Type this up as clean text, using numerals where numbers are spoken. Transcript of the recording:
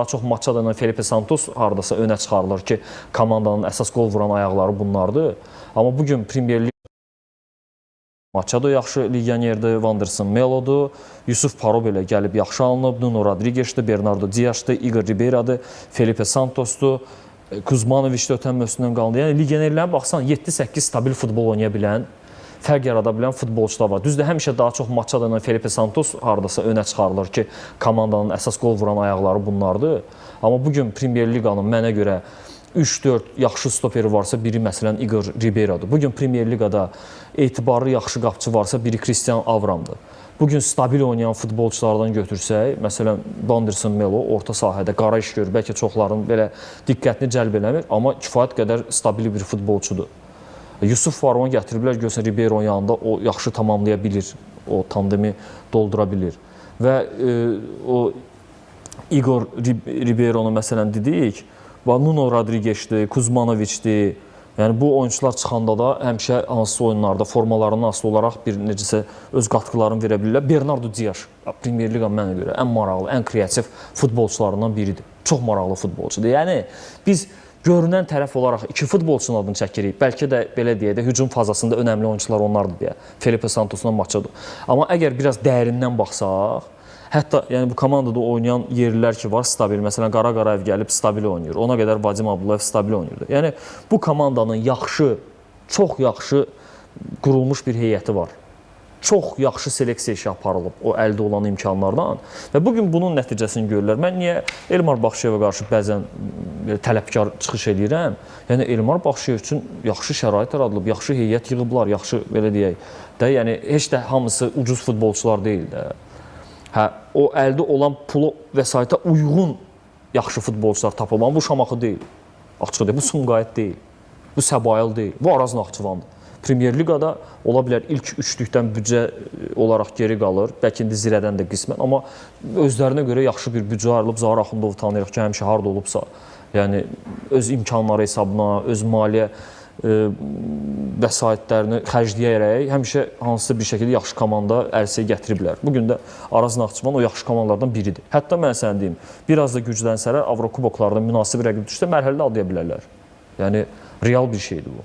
Daha çox maçda da Felipe Santos hardasa önə çıxarılır ki, komandanın əsas qol vuran ayaqları bunlardır. Amma bugün Premier Lig Machado yaxşı legionerdir, Wanderson Melo'dur, Yusuf Paro belə gəlib yaxşı alınıb, Nuno Rodriguez'dir, Bernardo Diaz'dır, Igor Ribeira'dır, Felipe Santos'dur, Kuzmanovic də ötən mövsümdən qaldı. Yəni legionerlərin baxsan 7-8 stabil futbol oynaya bilən, fərq yarada bilən futbolçular var. Düzdür, həmişə daha çox Machado ilə Felipe Santos hardasa önə çıxarılır ki, komandanın əsas qol vuran ayaqları bunlardır. Amma bugün Premier Liqanın mənə görə 3-4 yaxşı stoperi varsa, biri məsələn Igor Ribeira'dır. Bugün Premier Liqada etibarlı yaxşı qapıcı varsa, biri Cristiano Avram'dır. Bugün stabil oynayan futbolçulardan götürsək, məsələn Wanderson Melo orta sahədə qara iş görür, bəlkə çoxların belə diqqətini cəlb eləmir, amma kifayət qədər stabil bir futbolçudur. Yusuf Varonu gətiriblər, görsən Ribeiro yanında o yaxşı tamamlaya bilir, o tandemi doldura bilir. Və o Igor Ribeironu məsələn dedik, Nuno Rodriguez'dir, Kuzmanovic'dir. Yəni bu oyuncular çıxanda da həmişə hansısa oyunlarda formalarından asılı olaraq bir necəsə öz qatqılarını verə bilirlər. Bernardo Diaz Premier Liqa mənə görə ən maraqlı, ən kreativ futbolçularından biridir. Çox maraqlı futbolçudur. Yəni biz görünən tərəf olaraq iki futbolçunun adını çəkirik. Bəlkə də belə deyək də hücum fazasında önəmli oyuncular onlardır deyə. Felipe Santos'la Machado. Amma əgər biraz dərindən baxsaq, hətta yəni bu komandada oynayan yerlilər ki var stabil. Məsələn Qara Qarayev gəlib stabil oynayır. Ona qədər Vadim Abdullayev stabil oynayırdı. Yəni bu komandanın yaxşı, çox yaxşı qurulmuş bir heyəti var. Çox yaxşı seleksiya işi aparılıb o əldə olan imkanlardan və bugün bunun nəticəsini görürlər. Mən niyə Elmar Baxşıyevə qarşı bəzən tələbkar çıxış edirəm? Yəni Elmar Baxşıyev üçün yaxşı şərait yaradılıb, yaxşı heyət yığıblar, yaxşı belə deyək də, yəni heç də hamısı ucuz futbolçular deyil də. Hə, o əldə olan pulu vəsaitə uyğun yaxşı futbolçular tapılıb. Amma bu Şamaxı deyil. Açıq deyil, bu Sumqayıt deyil. Bu Səbayıl deyil. Bu Araz Naxçıvandır. Premier Liqada ola bilər ilk üçlükdən büdcə olaraq geri qalır. Bəlkə indi zirədən də qismən. Amma özlərinə görə yaxşı bir büdcə ayrılıb. Zahir Axundovu tanıyırıq ki, həmişə harda olubsa. Yəni öz imkanları hesabına, öz maliyyə vəsaitlərini xərcləyərək həmişə hansısa bir şəkildə yaxşı komanda əlçəyə gətiriblər. Bugün də Araz Naxçıvan o yaxşı komandalardan biridir. Hətta mən sənə deyim, biraz da güclənsələr Avrokuboklarda münasib rəqib düşsə mərhələdə adlaya bilərlər. Yəni real bir şeydir bu.